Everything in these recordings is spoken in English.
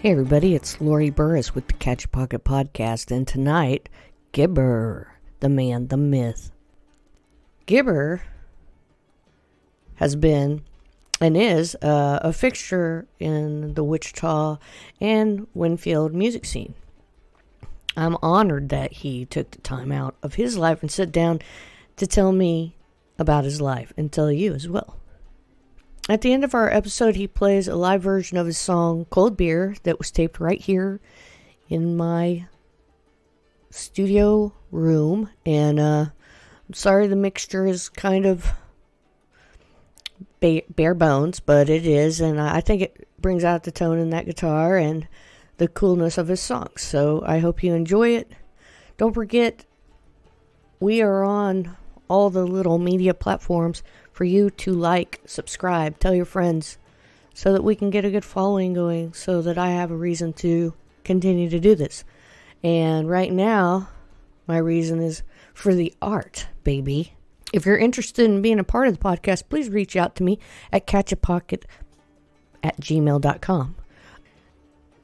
Hey everybody, it's Lori Burris with the Catch a Pocket Podcast, and tonight, Gibber, the man, the myth. Gibber has been and is a fixture in the Wichita and Winfield music scene. I'm honored that he took the time out of his life and sat down to tell me about his life and tell you as well. At the end of our episode, he plays a live version of his song, Cold Beer, that was taped right here in my studio room. And I'm sorry the mixture is kind of bare bones, but it is. And I think it brings out the tone in that guitar and the coolness of his songs. So I hope you enjoy it. Don't forget, we are on all the little media platforms for you to like, subscribe, tell your friends, so that we can get a good following going, so that I have a reason to continue to do this. And right now, my reason is for the art, baby. If you're interested in being a part of the podcast, please reach out to me at catchapocket@gmail.com.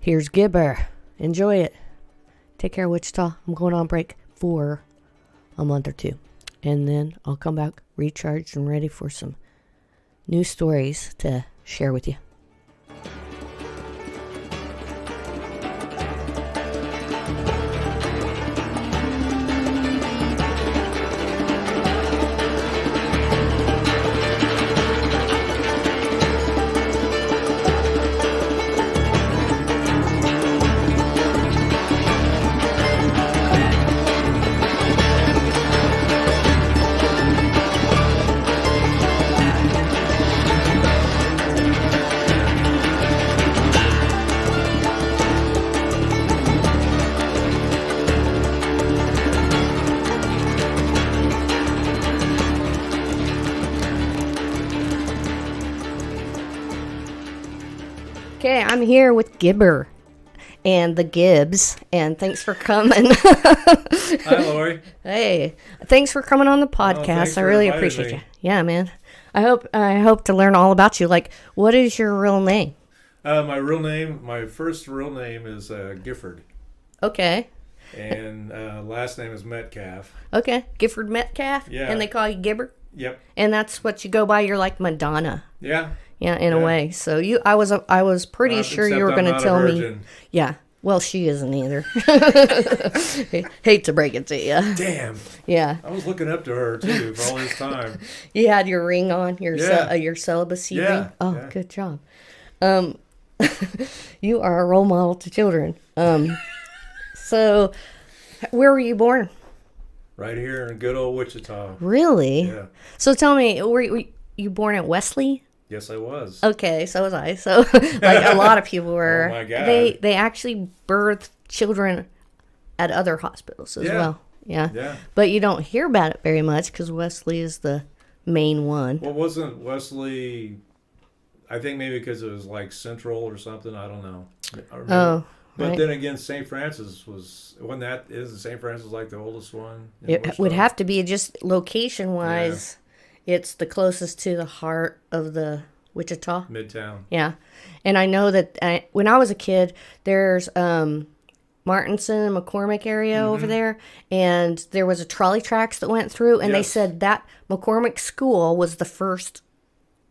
Here's Gibber. Enjoy it. Take care, Wichita. I'm going on break for a month or two. And then I'll come back recharged and ready for some new stories to share with you. Okay, I'm here with Gibber and the Gibbs, and thanks for coming. Hi, Lori. Hey, thanks for coming on the podcast. I really appreciate you. Yeah, man. I hope to learn all about you. Like, what is your real name? My first real name is Gifford. Okay. And last name is Metcalf. Okay, Gifford Metcalf. Yeah. And they call you Gibber. Yep. And that's what you go by. You're like Madonna. Yeah. Yeah, in a way. So I was pretty sure you were going to tell me. Yeah. Well, she isn't either. Hate to break it to you. Damn. Yeah. I was looking up to her too for all this time. You had your ring on, your celibacy ring. Oh, yeah. Good job. You are a role model to children. So, where were you born? Right here in good old Wichita. Really? Yeah. So tell me, were you born at Wesley? Yes, I was. Okay, so was I. So, like a lot of people were. Oh my God. They actually birthed children at other hospitals as well. Yeah. Yeah. But you don't hear about it very much because Wesley is the main one. Well, wasn't Wesley? I think maybe because it was like Central or something. I don't know. Oh. But right. then again, St. Francis St. Francis like the oldest one? It would have to be just location-wise. Yeah. It's the closest to the heart of the Wichita. Midtown. Yeah. And I know that when I was a kid, there's Martinson and McCormick area over there. And there was a trolley tracks that went through. And they said that McCormick School was the first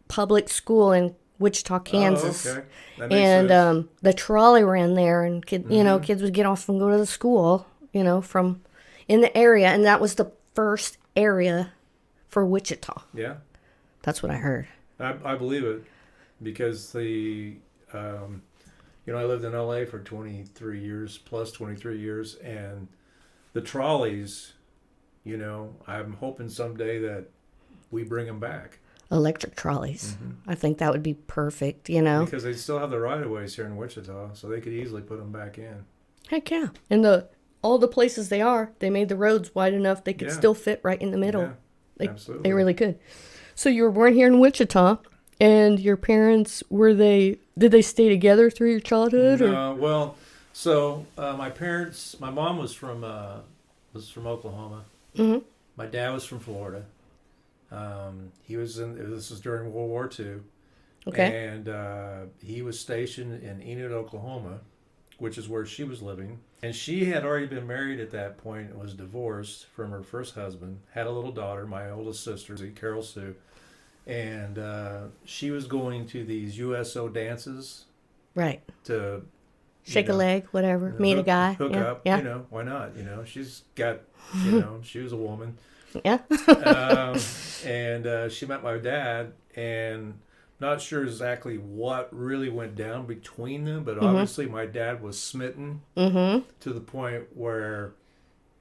public school in Wichita, Kansas. Oh, okay. That makes sense. The trolley ran there, and kids would get off and go to the school, from in the area, and that was the first area for Wichita. Yeah, that's what I heard. I believe it because I lived in LA for 23 years, and the trolleys, I'm hoping someday that we bring them back. Electric trolleys. I think that would be perfect, Because they still have the right-of-ways here in Wichita, so they could easily put them back in. Heck yeah. And all the places they made the roads wide enough they could still fit right in the middle. Yeah, absolutely. They really could. So you were born here in Wichita, and your parents, did they stay together through your childhood? My mom was from Oklahoma. Mm-hmm. My dad was from Florida. This was during World War II. Okay. And he was stationed in Enid, Oklahoma. which is where she was living. And she had already been married at that point and was divorced from her first husband, had a little daughter, my oldest sister, Carol Sue. And she was going to these USO dances. Right. To shake a leg, whatever, meet a guy. Hook up, yeah. Why not? She's got, she was a woman. Yeah. And she met my dad, and not sure exactly what really went down between them, but obviously my dad was smitten to the point where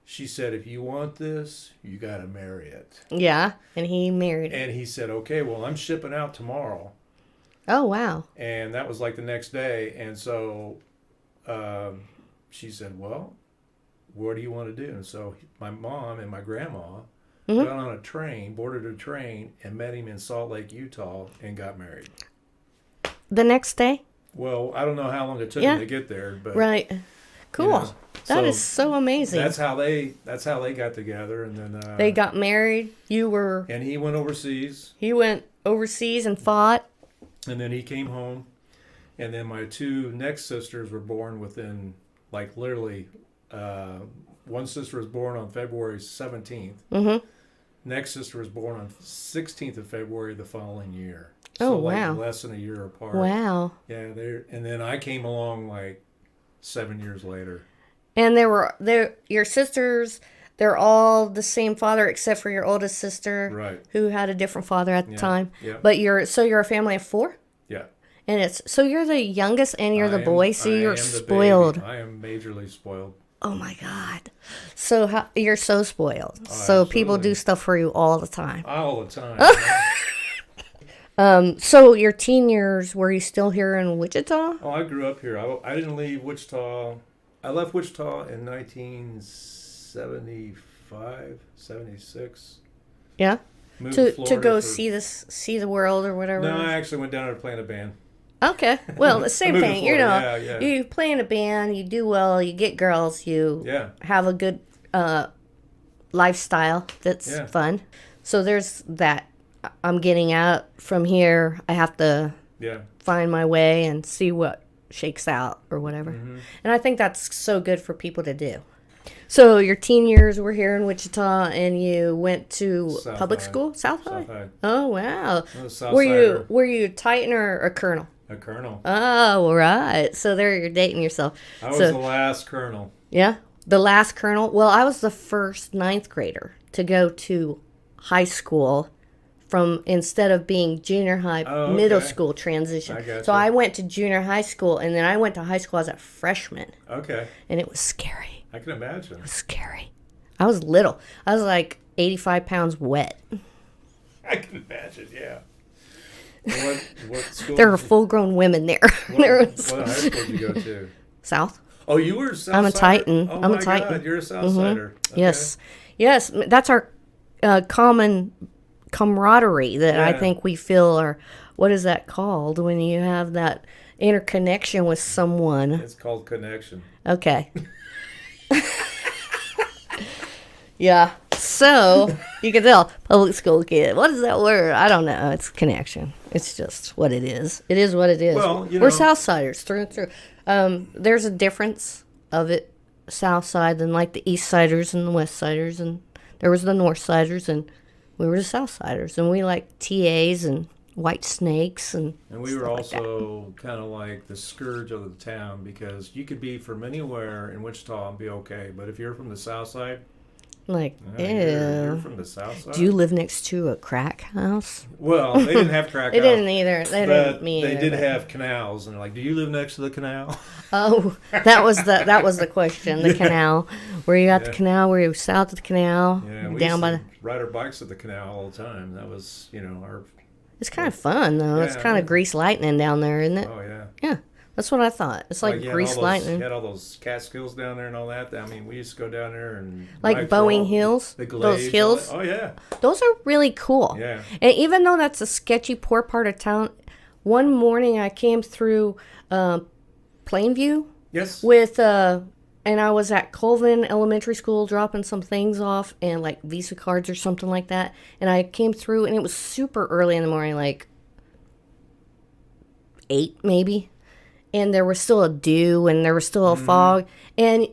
she said, if you want this, you got to marry it. Yeah, and he married it. And he said, okay, well, I'm shipping out tomorrow. Oh, wow. And that was like the next day. And so she said, well, what do you want to do? And so my mom and my grandma got on a train, boarded a train, and met him in Salt Lake, Utah, and got married. The next day? Well, I don't know how long it took them to get there, but right. Cool. That is so amazing. That's how they got together, and then they got married. And he went overseas. He went overseas and fought. And then he came home, and then my two next sisters were born within, like, literally, one sister was born on February 17th. Mm-hmm. Next sister was born on 16th of February the following year. So, wow. Like, less than a year apart. Wow. Yeah, and then I came along, like, 7 years later. And your sisters, they're all the same father except for your oldest sister, right, who had a different father at the time. Yeah. But you're a family of 4? Yeah. And so you're the youngest and you're the boy, so you're spoiled. I am majorly spoiled. Oh my God. So you're so spoiled. So absolutely. People do stuff for you all the time. All the time. So your teen years, were you still here in Wichita? Oh, I grew up here. I didn't leave Wichita. I left Wichita in 1975, 76. Yeah. Moved to go see the world or whatever. No, I actually went down there to play in a band. Okay. Well, the same thing. Yeah. You play in a band, you do well, you get girls, you have a good lifestyle that's fun. So there's that. I'm getting out from here. I have to find my way and see what shakes out or whatever. Mm-hmm. And I think that's so good for people to do. So your teen years were here in Wichita, and you went to public school, South High. Oh wow! Were you a Titan or a Colonel? A Colonel. Oh right. So there you're dating yourself. I was the last Colonel. Yeah, the last Colonel. Well, I was the first 9th grader to go to high school. Instead of being junior high, middle school transition. So I went to junior high school, and then I went to high school as a freshman. Okay. And it was scary. I can imagine. It was scary. I was little. I was like 85 pounds wet. I can imagine, yeah. What school? There were full-grown women there. What high school did you go to? South. Oh, you were a South I'm a Titan. Oh, I'm my a Titan. God, you're a South Sider. Okay. Yes. That's our common camaraderie that I think we feel, or what is that called when you have that interconnection with someone? It's called connection. Okay. Yeah. So you can tell public school kid. What is that word? I don't know. It's connection. It's just what it is. It is what it is. Well, we're Southsiders through and through. There's a difference of it, South Side, than like the East Siders and the West Siders, and there was the North Siders, and we were the Southsiders, and we liked TAs and white snakes and we were also kind of like the scourge of the town, because you could be from anywhere in Wichita and be okay, but if you're from the South Side, like, you're from the South Side. Do you live next to a crack house? Well, they didn't have crack They house. didn't either. They did have canals, and they're like, do you live next to the canal? Oh, that was the question. The canal. Were you at the canal? Were you south of the canal? Yeah, we down used by to ride our bikes at the canal all the time. That was, our... It's kind of fun, though. It's kind of grease lightning down there, isn't it? Oh, yeah. Yeah, that's what I thought. It's like grease lightning. You had all those Catskills down there and all that. I mean, we used to go down there and... Like Boeing Hills? The Glades, those hills? Oh, yeah. Those are really cool. Yeah. And even though that's a sketchy, poor part of town, one morning I came through Plainview. Yes. And I was at Colvin Elementary School dropping some things off and like Visa cards or something like that. And I came through and it was super early in the morning, like 8 maybe. and there was still a dew and there was still a fog, and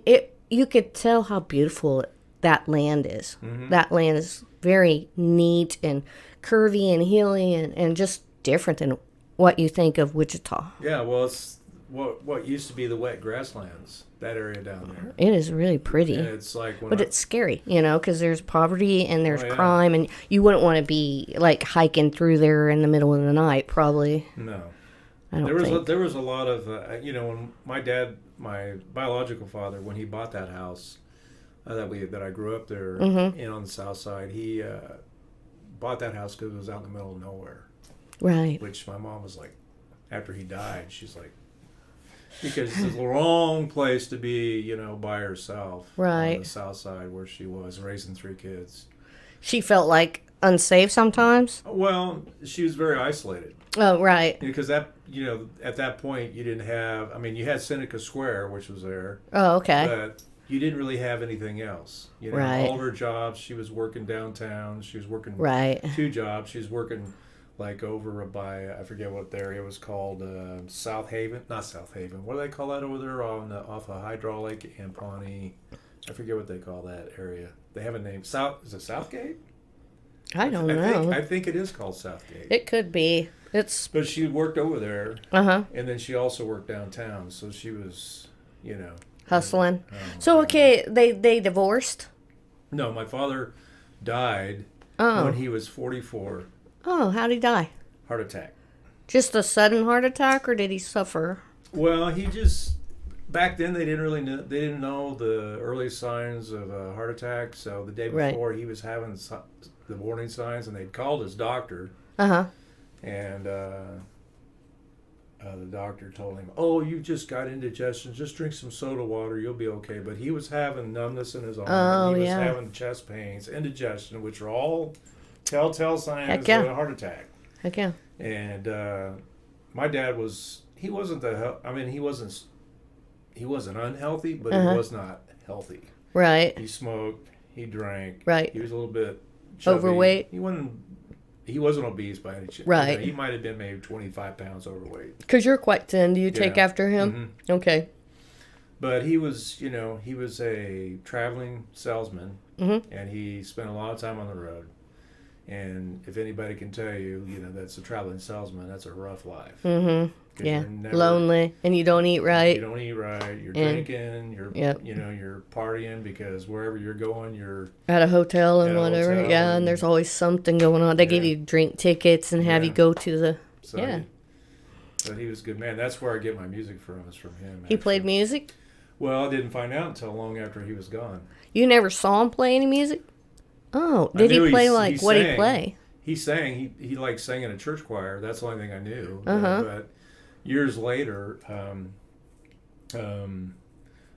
you could tell how beautiful that land is. That land is very neat and curvy and hilly and just different than what you think of Wichita. Yeah, well, it's what used to be the wet grasslands, that area down there. It is really pretty. And it's like it's scary, because there's poverty and there's crime, and you wouldn't want to be like hiking through there in the middle of the night, probably. No. I don't think. There was a lot of, when my biological father, when he bought that house that I grew up there on the south side, he bought that house because it was out in the middle of nowhere. Right. Which my mom was like, after he died, she's like, because it's the wrong place to be, by herself. Right. On the south side where she was raising 3 kids. She felt like unsafe sometimes? Well, she was very isolated. Oh, right. Because at that point you didn't have, you had Seneca Square, which was there. Oh, okay. But you didn't really have anything else. Right. All of her jobs, she was working downtown. She was working 2 jobs. She was working like over by, I forget what the area was called, South Haven. Not South Haven. What do they call that over there off of Hydraulic and Pawnee? I forget what they call that area. They have a name. Is it Southgate? I don't know. I think it is called Southgate. It could be. But she worked over there. And then she also worked downtown. So she was, hustling. So, okay, they divorced? No, my father died when he was 44. Oh, how'd he die? Heart attack. Just a sudden heart attack, or did he suffer? Well, he just, back then they didn't know the early signs of a heart attack. So the day before he was having the warning signs, and they'd called his doctor. And the doctor told him, "Oh, you just got indigestion. Just drink some soda water. You'll be okay." But he was having numbness in his arm. He was having chest pains, indigestion, which are all telltale signs of a heart attack. Heck yeah. And my dad he wasn't unhealthy, but he was not healthy. Right. He smoked. He drank. Right. He was a little bit chubby. Overweight. He wasn't obese by any chance. Right. He might have been maybe 25 pounds overweight. Because you're quite thin. Do you take after him? Okay. But he was a traveling salesman, and he spent a lot of time on the road. And if anybody can tell you, that's a traveling salesman, that's a rough life. Yeah, lonely, and you don't eat right. You don't eat right. You're drinking. You're partying because wherever you're going, you're at a hotel and whatever. And there's always something going on. They give you drink tickets and have you go to the. But he was a good man. That's where I get my music from. Is from him. He played music. Well, I didn't find out until long after he was gone. You never saw him play any music? Oh, did he play what did he play? He sang. He liked singing in a church choir. That's the only thing I knew. But years later,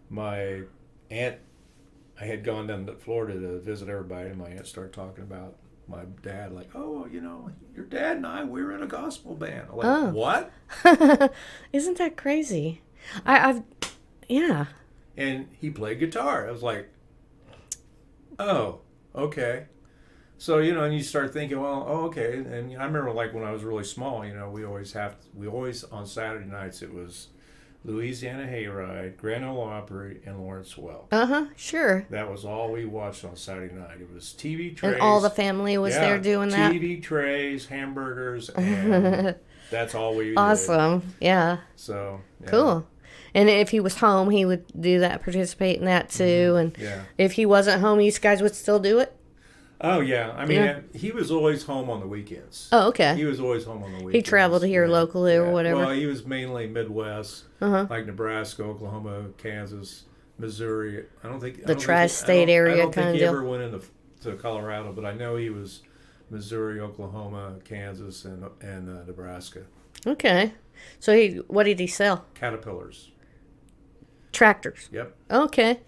my aunt, I had gone down to Florida to visit everybody, and my aunt started talking about my dad, like, "Oh, your dad and we were in a gospel band." I'm like, what? Isn't that crazy? Yeah. And he played guitar. I was like, oh, okay. So, and you start thinking, well, okay. And I remember when I was really small, we always on Saturday nights, it was Louisiana Hayride, Grand Ole Opry, and Lawrence Welk. Sure. That was all we watched on Saturday night. It was TV trays. And all the family was there doing that? TV trays, hamburgers, and that's all we did. Awesome. Yeah. So, yeah. Cool. And if he was home, he would do that, participate in that too. And if he wasn't home, you guys would still do it? Oh, yeah. He was always home on the weekends. Oh, okay. He was always home on the weekends. He traveled here locally or whatever? Well, he was mainly Midwest, like Nebraska, Oklahoma, Kansas, Missouri. I don't think... The tri-state area kind of deal? I don't think he ever went into Colorado, but I know he was Missouri, Oklahoma, Kansas, and Nebraska. Okay. So what did he sell? Caterpillars. Tractors. Yep. Okay.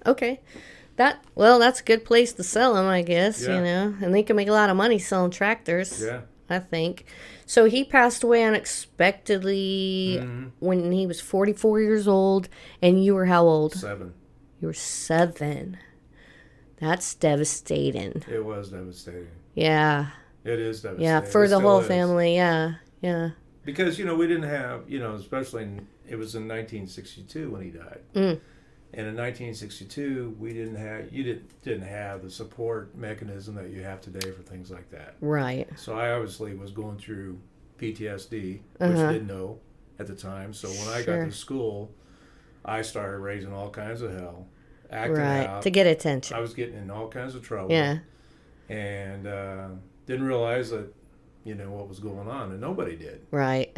That's a good place to sell them, I guess, and they can make a lot of money selling tractors. Yeah. I think. So he passed away unexpectedly when he was 44 years old, and you were how old? 7. You were 7. That's devastating. It was devastating. Yeah. It is devastating. Yeah, for the whole family, yeah. Because, we didn't have, especially it was in 1962 when he died. And in 1962, you didn't have the support mechanism that you have today for things like that. Right. So I obviously was going through PTSD, which I didn't know at the time. So when I got to school, I started raising all kinds of hell, acting out. To get attention. I was getting in all kinds of trouble. Yeah. And didn't realize that, what was going on, and nobody did. Right.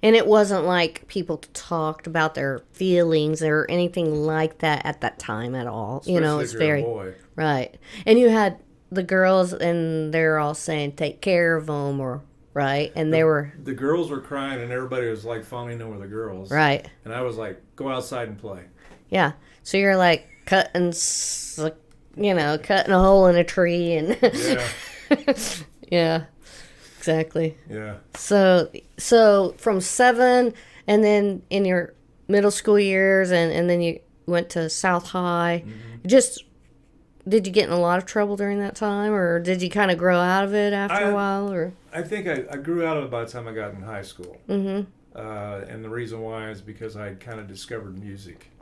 And it wasn't like people talked about their feelings or anything like that at that time at all. Especially It's if you're very a boy. right. And you had the girls, and they're all saying, "Take care of them," or right. And the girls were crying, and everybody was like fawning over the girls. Right. And I was like, "Go outside and play." Yeah. So you're like cutting a hole in a tree, and Yeah. yeah. Exactly. Yeah. So from 7, and then in your middle school years, and then you went to South High. Did you get in a lot of trouble during that time, or did you kind of grow out of it after a while? Or I think I grew out of it by the time I got in high school. Mm-hmm. And the reason why is because I kind of discovered music.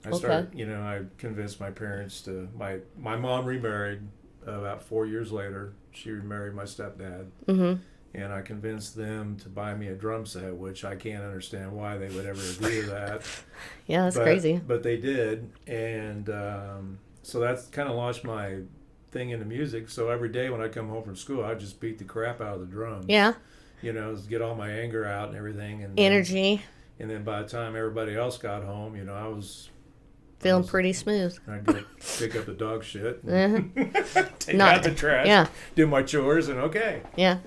I convinced my parents to, my mom remarried about 4 years later. She remarried my stepdad. Mm-hmm. And I convinced them to buy me a drum set, which I can't understand why they would ever agree to that. Yeah, that's crazy. But they did. And so that's kind of launched my thing into music. So every day when I come home from school, I just beat the crap out of the drums. Yeah. Get all my anger out and everything. And energy. Then by the time everybody else got home, I was feeling pretty smooth. I'd go pick up the dog shit, and take out the trash, do my chores, and okay. Yeah.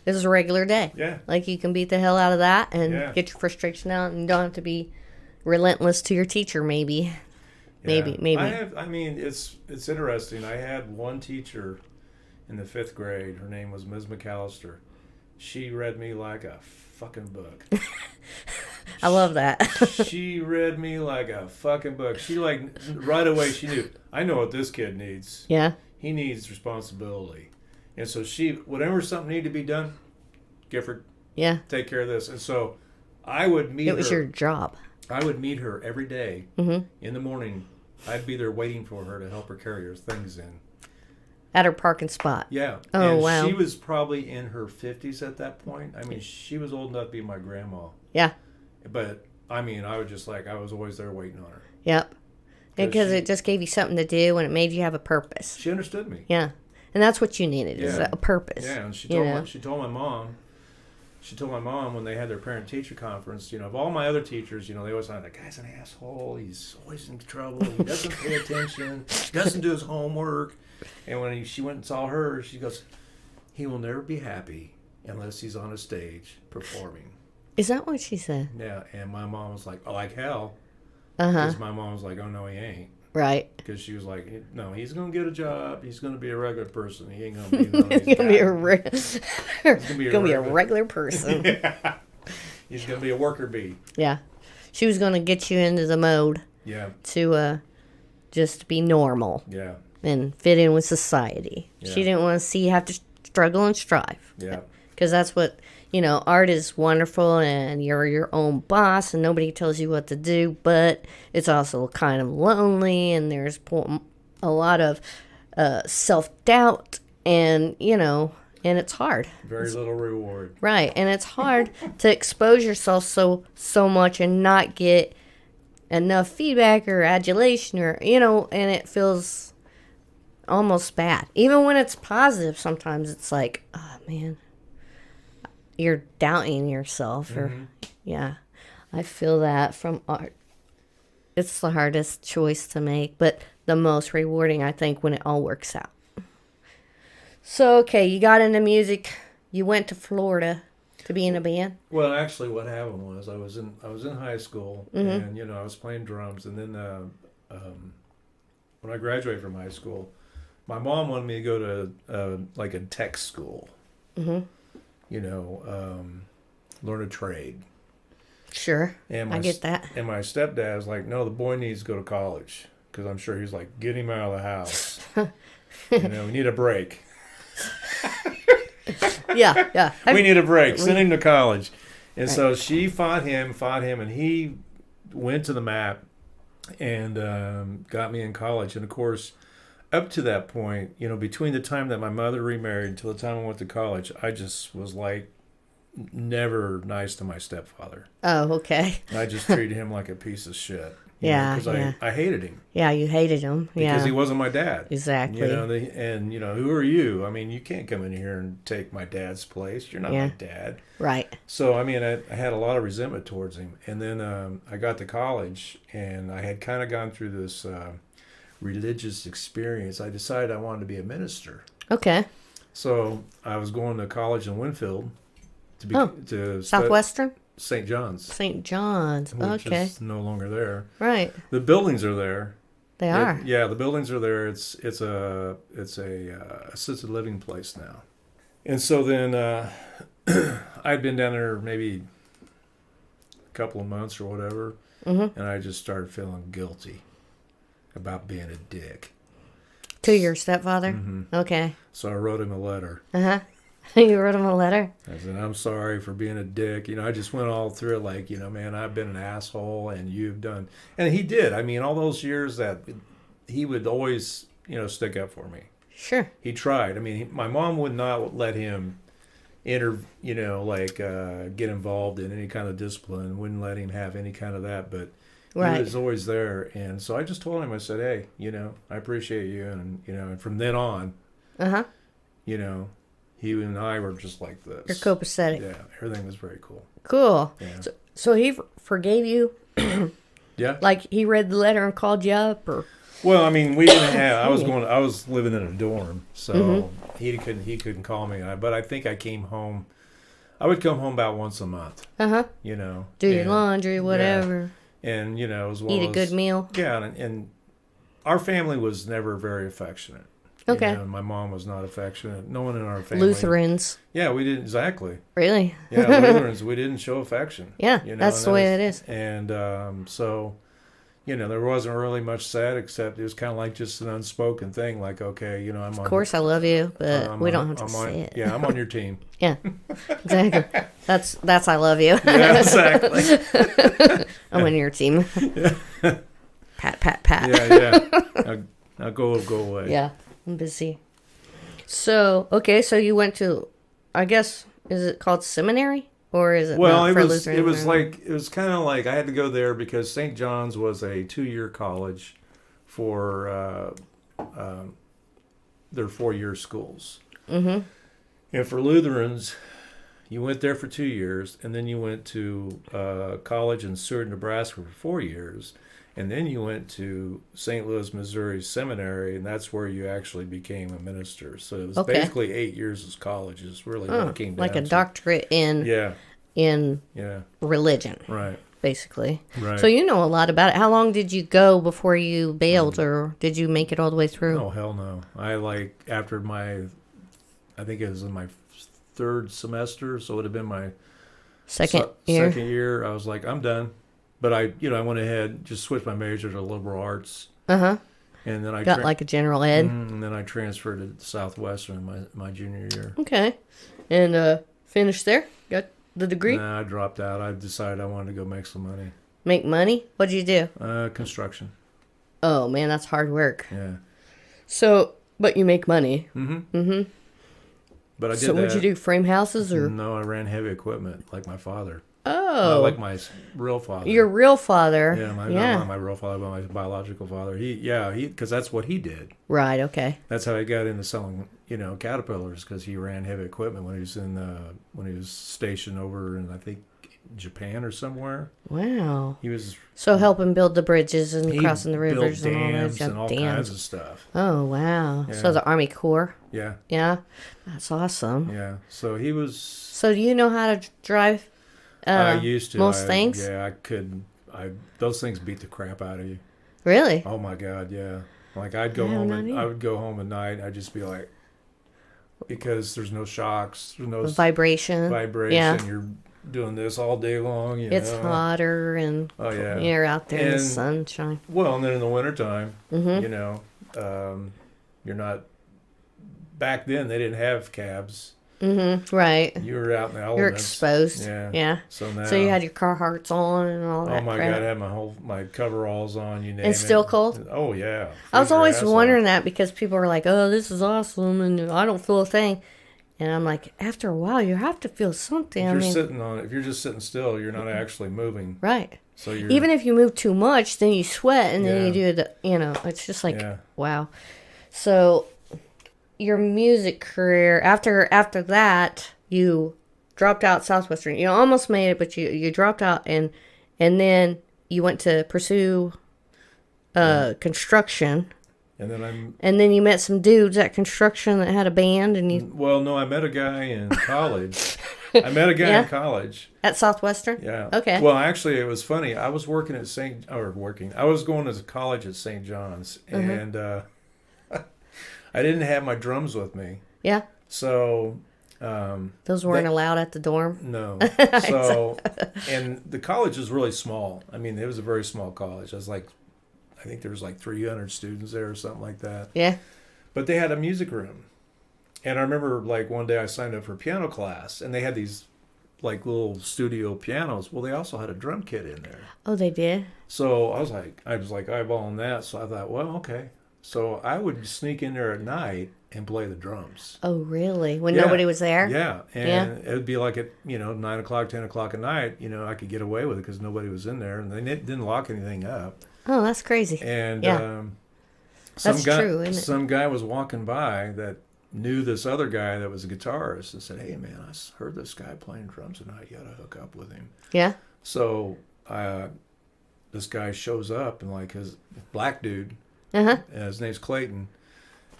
This is a regular day. Yeah. Like you can beat the hell out of that and get your frustration out, and you don't have to be relentless to your teacher, maybe. Yeah. Maybe. It's interesting. I had one teacher in the 5th grade. Her name was Ms. McAllister. She read me like a fucking book. I love that. She read me like a fucking book. She right away she knew, I know what this kid needs. Yeah. He needs responsibility. And so whenever something needed to be done, Gifford, take care of this. And so I would meet her. It was your job. I would meet her every day in the morning. I'd be there waiting for her to help her carry her things in. At her parking spot. Yeah. Oh, and wow. She was probably in her 50s at that point. I mean, she was old enough to be my grandma. Yeah. But, I was always there waiting on her. Yep. Because it just gave you something to do, and it made you have a purpose. She understood me. Yeah. And that's what you needed, is a purpose. Yeah, and she told my mom when they had their parent-teacher conference, of all my other teachers, they always thought, the guy's an asshole, he's always in trouble, he doesn't pay attention, he doesn't do his homework. And when she went and saw her, she goes, he will never be happy unless he's on a stage performing. Is that what she said? Yeah, and my mom was like, oh, like hell. Uh-huh. Because my mom was like, oh, no, he ain't. Right. Because she was like, no, he's going to get a job. He's going to be a regular person. He ain't going to be none of these He's going to be a regular person. Yeah. He's going to be a worker bee. Yeah. She was going to get you into the mode. Yeah. To just be normal. Yeah. And fit in with society. Yeah. She didn't want to see you have to struggle and strive. Yeah. Because that's what, art is wonderful, and you're your own boss, and nobody tells you what to do, but it's also kind of lonely, and there's a lot of self-doubt, and, and it's hard. Very little reward. Right, and it's hard to expose yourself so much and not get enough feedback or adulation, or, and it feels almost bad. Even when it's positive, sometimes it's like, oh, man. You're doubting yourself, or I feel that from art. It's the hardest choice to make, but the most rewarding, I think, when it all works out. So, okay, you got into music. You went to Florida to be in a band. Well, actually, what happened was I was in high school, and I was playing drums, and then when I graduated from high school, my mom wanted me to go to like a tech school. Mm-hmm. Learn a trade. Sure, I get that. And my stepdad was like, no, the boy needs to go to college. Because I'm sure he's like, get him out of the house. We need a break. Yeah. We need a break. Send him to college. And so she fought him, and he went to the mat and got me in college. And of course, up to that point, you know, between the time that my mother remarried until the time I went to college, I just was like never nice to my stepfather. Oh, okay. I just treated him like a piece of shit. Yeah, Because I hated him. Yeah, you hated him. Because he wasn't my dad. Exactly. You know, and you know, who are you? I mean, you can't come in here and take my dad's place. You're not my dad. Right. So, I mean, I had a lot of resentment towards him. And then I got to college, and I had kind of gone through this religious experience. I decided I wanted to be a minister. Okay. So I was going to college in Winfield to Southwestern? St. John's. St. John's. Which Okay. is no longer there. Right. The buildings are there. They are. Yeah, the buildings are there. It's a assisted living place now. And so then I'd been down there maybe a couple of months or whatever, and I just started feeling guilty about being a dick. To your stepfather? Mm-hmm. Okay. So I wrote him a letter. Uh-huh. You wrote him a letter? I said, I'm sorry for being a dick. You know, I just went all through it like, you know, man, I've been an asshole and you've done. And he did. I mean, all those years that he would always, you know, stick up for me. Sure. He tried. I mean, my mom would not let him get involved in any kind of discipline, wouldn't let him have any kind of that. But he was always there. And so I just told him, I said, hey, you know, I appreciate you. And, you know, and from then on, you know, he and I were just like this. You're copacetic. Yeah, everything was very cool. Cool. Yeah. So he forgave you? Yeah. Like he read the letter and called you up, or? Well, I mean, we didn't have. I was living in a dorm, so he couldn't call me. But I think I came home. I would come home about once a month. You know, do your laundry, whatever. Yeah. And you know, as well eat a good meal. Yeah, and our family was never very affectionate. Okay. You know, my mom was not affectionate. No one in our family. Lutherans. Yeah, we didn't exactly. Really? Yeah, Lutherans. We didn't show affection. Yeah, you know, that's the way it is. And so, you know, there wasn't really much said except it was kind of like just an unspoken thing. Like, okay, you know, Of course, I love you, but we don't have to say it. Yeah, I'm on your team. Yeah, exactly. That's I love you. Yeah, exactly. I'm on your team. Yeah. Pat, pat, pat. Yeah. Now go away. Yeah. I'm busy. So, okay, so you went to, I guess, is it called seminary? Or is it not for Lutheran? It was kind of like I had to go there because St. John's was a 2-year college for their 4-year schools. Mm-hmm. And for Lutherans, you went there for 2 years, and then you went to college in Seward, Nebraska for 4 years. And then you went to St. Louis, Missouri Seminary, and that's where you actually became a minister. So it was basically 8 years of college is really what it came down like a to. doctorate in religion. Right. Basically. Right. So you know a lot about it. How long did you go before you bailed, or did you make it all the way through? Oh, hell no. After I think it was in my 3rd semester, so it would have been my second year. Second year, I was like, I'm done. But I went ahead, just switched my major to liberal arts. And then I got like a general ed. And then I transferred to Southwestern my junior year. Okay. And finished there? Got the degree? Nah, I dropped out. I decided I wanted to go make some money. Make money? What'd you do? Construction. Oh, man, that's hard work. Yeah. So, but you make money. But I did So what'd you do, frame houses or? No, I ran heavy equipment like my father. Oh. Like my real father. Your real father. Yeah, not my real father, but my biological father. Because that's what he did. Right, okay. That's how he got into selling, Caterpillars, because he ran heavy equipment when he was stationed over in, I think, Japan or somewhere. Wow. He was helping build the bridges and crossing the rivers built and all that. dams and all kinds of stuff. Oh, wow. Yeah. So the Army Corps. Yeah. Yeah. That's awesome. Yeah. So he was. So do you know how to drive? I used to. Most things? Yeah, I could. Those things beat the crap out of you. Really? Oh my God, yeah. Like I would go home at night. I'd just be like, because there's no shocks, there's no vibration. Yeah. You're doing this all day long. It's hotter and you're out there in the sunshine. Well, and then in the wintertime, you're not. Back then, they didn't have cabs. Mm-hmm. Right. You were out in the elements. You're exposed. Yeah. Yeah. So now. So you had your Carhartts on and all that. Oh my crap. God! I had my coveralls on. You name it. And still cold. Oh yeah. I was Freeze your always ass wondering off. that because people were like, "Oh, this is awesome," and I don't feel a thing. And I'm like, after a while, you have to feel something. If you're just sitting still, you're not actually moving. Right. So you're Even if you move too much, then you sweat, and then Yeah. you do the, it's just like, Yeah. wow. So, your music career after that, you dropped out Southwestern. You almost made it, but you dropped out, and then you went to pursue construction. And then you met some dudes at construction that had a band, and you Well, no, I met a guy in college. I met a guy Yeah? in college. at Southwestern. Yeah. Okay. Well, actually, it was funny. I was working at I was going to college at St. John's, Mm-hmm. and I didn't have my drums with me, Yeah. so Those weren't allowed at the dorm. no. So, and the college is really small. I mean, it was a very small college. I think there was like 300 students there or something like that. Yeah. But they had a music room. And I remember like one day I signed up for piano class and they had these like little studio pianos. Well, they also had a drum kit in there. Oh, they did? So I was like eyeballing that. So I thought, well, okay. So I would sneak in there at night and play the drums. Oh, really? When Yeah. nobody was there? Yeah. And it would be like at, 9 o'clock, 10 o'clock at night, I could get away with it because nobody was in there and they didn't lock anything up. Oh, that's crazy. And Yeah. some true, isn't it? Some guy was walking by that knew this other guy that was a guitarist and said, "Hey, man, I heard this guy playing drums tonight. You got to hook up with him." Yeah. So this guy shows up and like his black dude, Uh-huh. his name's Clayton,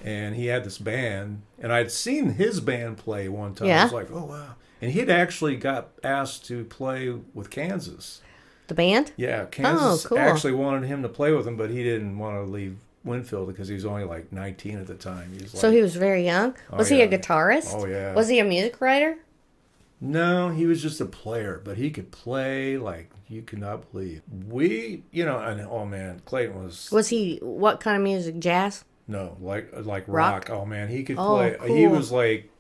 and he had this band, and I'd seen his band play one time. Yeah. I was like, "Oh wow!" And he'd actually got asked to play with Kansas. The band? Yeah, Kansas cool. actually wanted him to play with him, but he didn't want to leave Winfield because he was only like 19 at the time. So he was very young? Was he a guitarist? Oh, yeah. Was he a music writer? No, he was just a player, but he could play like you could not believe. And oh man, Clayton was... Was he, what kind of music? Jazz? No, like Rock? Oh man, he could Oh, play. cool. He was like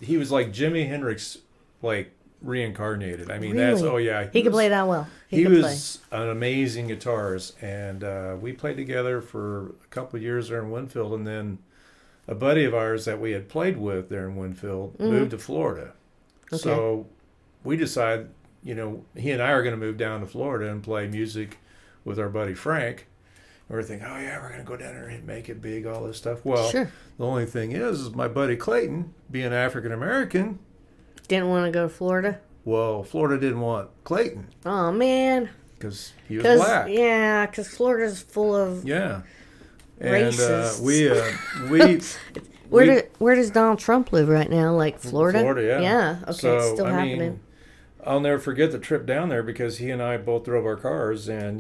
Jimi Hendrix, like reincarnated. I mean, that's, Really? oh yeah. He could play that well. He could was an amazing guitarist, and we played together for a couple of years there in Winfield, and then a buddy of ours that we had played with there in Winfield moved to Florida. Okay. So we decided, he and I are going to move down to Florida and play music with our buddy Frank. And we're thinking, oh yeah, we're going to go down there and make it big, all this stuff. Well, Sure. The only thing is my buddy Clayton, being African American, Didn't want to go to Florida? well, Florida didn't want Clayton Oh, man. because he was black. Yeah, because Florida's full of... Yeah. And Racists. Where does Donald Trump live right now? Like Florida? Florida, yeah. Yeah, okay, So, it's still I happening. mean, I'll never forget the trip down there because he and I both drove our cars, and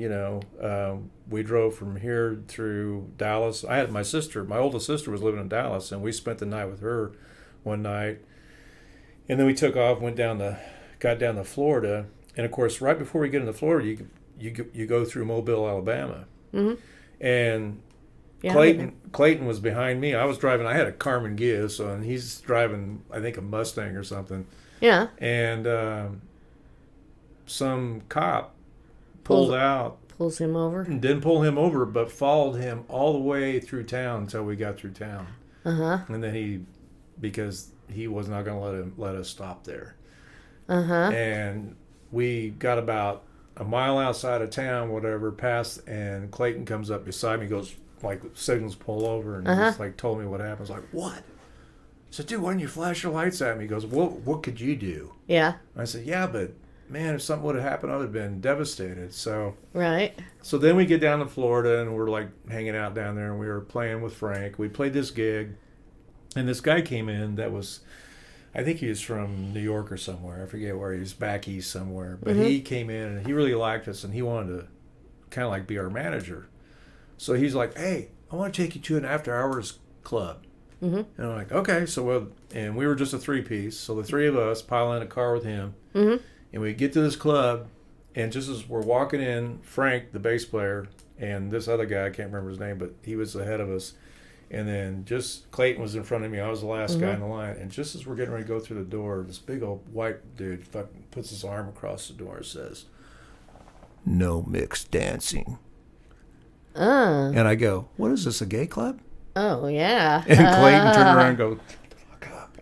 we drove from here through Dallas. I had my oldest sister was living in Dallas, and we spent the night with her one night, and then we took off, got down to Florida, and of course, right before we get into Florida, you go through Mobile, Alabama, and Yeah, Clayton was behind me. I was driving. I had a Carmen Ghia, and he's driving, I think, a Mustang or something. Yeah. And some cop pulled out, Pulls him over. didn't pull him over, but followed him all the way through town until we got through town. Uh-huh. And then because he was not going to let us stop there. Uh-huh. And we got about a mile outside of town, whatever, past, and Clayton comes up beside me, goes, like, signals pull over, and he's like, told me what happened. I was like, what? I said, dude, why didn't you flash your lights at me? He goes, what could you do? Yeah. I said, yeah, but man, if something would have happened, I would have been devastated. So Right. then we get down to Florida, and we're like hanging out down there, and we were playing with Frank. We played this gig, and this guy came in that was, I think he was from New York or somewhere. I forget where he was, back east somewhere. But he came in, and he really liked us, and he wanted to kind of like be our manager. So he's like, hey, I want to take you to an after-hours club. And I'm like, okay. And we were just a three-piece. So the three of us pile in a car with him. And we get to this club, and just as we're walking in, Frank, the bass player, and this other guy, I can't remember his name, but he was ahead of us. And then just Clayton was in front of me. I was the last guy in the line. And just as we're getting ready to go through the door, this big old white dude fucking puts his arm across the door and says, "No mixed dancing." And I go, "What is this, a gay club?" Oh, yeah. And Clayton turned around and goes, "Fuck up."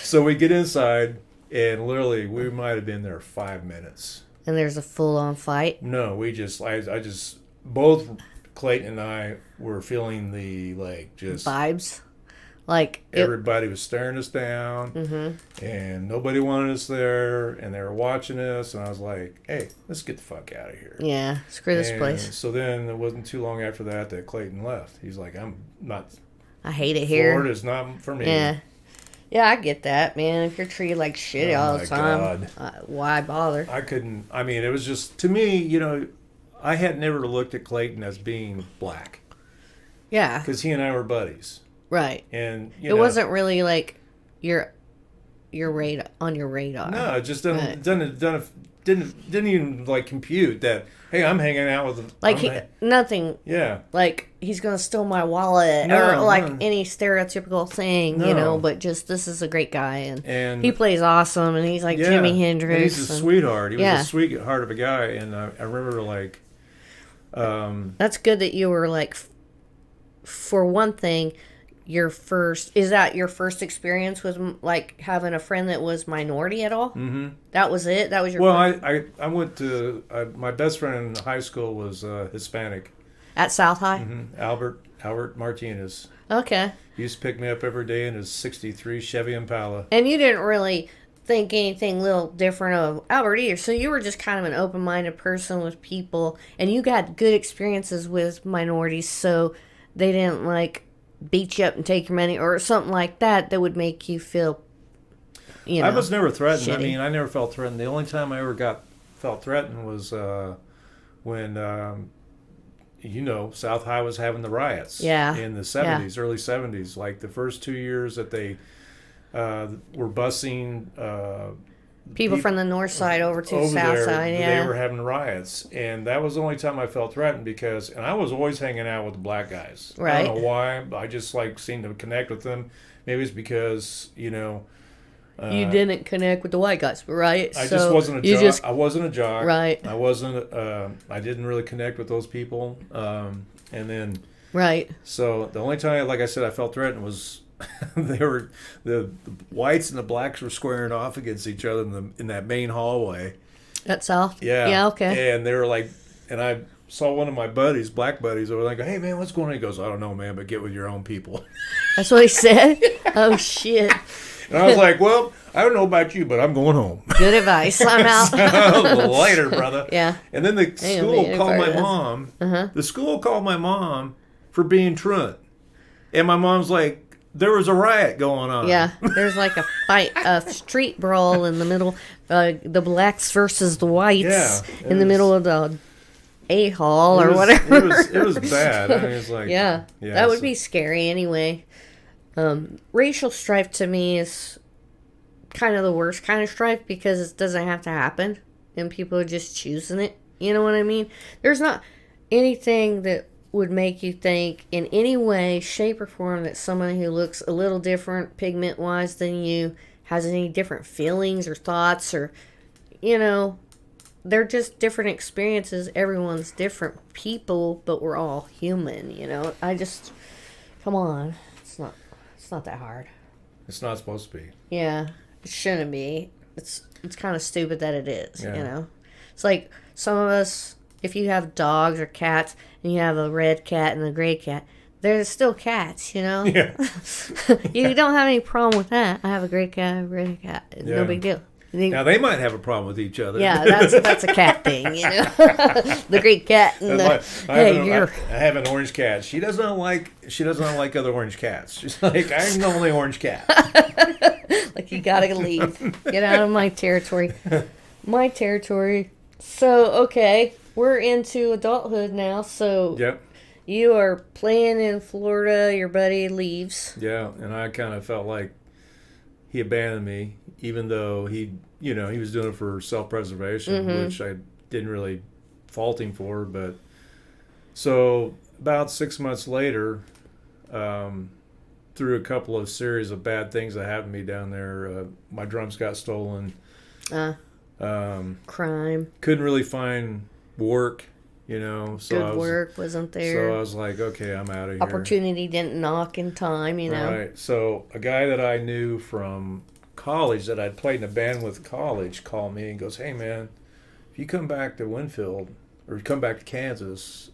So we get inside, and literally we might have been there 5 minutes. And there's a full-on fight? No, I just, both Clayton and I were feeling the, like, just... vibes? Like... everybody was staring us down, and nobody wanted us there, and they were watching us, and I was like, hey, let's get the fuck out of here. Yeah, screw this place. So then it wasn't too long after that Clayton left. He's like, I hate it here. Florida's not for me. Yeah. Yeah, I get that, man. If you're treated like shit all the time, why bother? It was just, to me, I had never looked at Clayton as being black. Yeah. Because he and I were buddies. Right. And, it wasn't really like your radar, on your radar. No, it just didn't even, like, compute that, hey, I'm hanging out with... nothing. Yeah. Like, he's going to steal my wallet any stereotypical thing, but just, this is a great guy, and he plays awesome, and he's like Jimi Hendrix. And he's a sweetheart. He was a sweetheart of a guy, and I remember, like... that's good that you were, like, for one thing... is that your first experience with, like, having a friend that was minority at all? Mm-hmm. That was it? That was your first? I went to, my best friend in high school was Hispanic. At South High? Mm-hmm. Albert Martinez. Okay. He used to pick me up every day in his 63 Chevy Impala. And you didn't really think anything little different of Albert either, so you were just kind of an open-minded person with people, and you got good experiences with minorities, so they didn't, like... beat you up and take your money or something like that would make you feel, I was never threatened. shitty. I never felt threatened. The only time I ever felt threatened was when, South High was having the riots in the 70s, early 70s. Like the first 2 years that they were busing... people from the north side over to south side, They were having riots, and that was the only time I felt threatened and I was always hanging out with the black guys. Right. I don't know why. I just seemed to connect with them. Maybe it's because you didn't connect with the white guys, right? I just wasn't a jock. I wasn't a jock. Right. I wasn't. I didn't really connect with those people. And then. Right. So the only time, like I said, I felt threatened was. The whites and the blacks were squaring off against each other in that main hallway. At South? Yeah. Yeah, okay. And they were like, and I saw one of my buddies, black buddies, over there, like, hey man, what's going on? He goes, I don't know, man, but get with your own people. That's what he said? Oh shit. And I was like, well, I don't know about you, but I'm going home. Good advice. I'm out. Later, brother. Yeah. And then the school called my mom. The school called my mom for being truant. And my mom's like, there was a riot going on. Yeah, there's like a fight, a street brawl in the middle, the blacks versus the whites in the middle of the A-hall or whatever. It was bad. It's like, that would be scary anyway. Racial strife to me is kind of the worst kind of strife because it doesn't have to happen and people are just choosing it. You know what I mean? There's not anything that would make you think in any way, shape, or form that someone who looks a little different pigment-wise than you has any different feelings or thoughts or, they're just different experiences. Everyone's different people, but we're all human, come on. It's not that hard. It's not supposed to be. Yeah, it shouldn't be. It's kind of stupid that it is, It's like some of us... If you have dogs or cats, and you have a red cat and a gray cat, they're still cats, Yeah. You don't have any problem with that. I have a gray cat, a red cat. No big deal. Now, they might have a problem with each other. Yeah, that's a cat thing, The great cat and I have an orange cat. She doesn't like other orange cats. She's like, I'm the only orange cat. Like, you gotta leave. Get out of my territory. My territory. So, okay. We're into adulthood now, so you are playing in Florida, your buddy leaves. Yeah, and I kind of felt like he abandoned me, even though he was doing it for self-preservation, which I didn't really fault him for, but So about 6 months later, through a couple of series of bad things that happened to me down there, my drums got stolen. Crime. Couldn't really find work, So Good work wasn't there. So I was like, okay, I'm out of here. Opportunity didn't knock in time, Right. So a guy that I knew from college that I'd played in a band with college called me and goes, hey, man, if you come back to Winfield or you come back to Kansas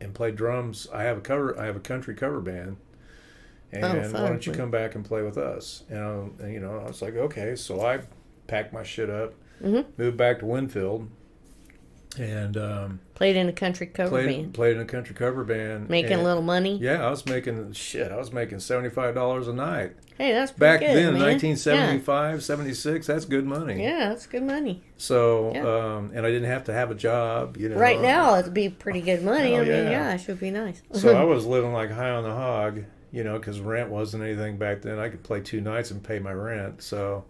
and play drums, I have a country cover band. And why don't you come back and play with us? And I was like, okay. So I packed my shit up, moved back to Winfield, and played in a country cover band. Played in a country cover band. Making a little money? Yeah, I was making $75 a night. Hey, that's pretty back good, then, man. 1975, 76, that's good money. Yeah, that's good money. So, and I didn't have to have a job, Right now, it'd be pretty good money. Oh, I mean, yeah, it should be nice. So I was living like high on the hog, because rent wasn't anything back then. I could play 2 nights and pay my rent. So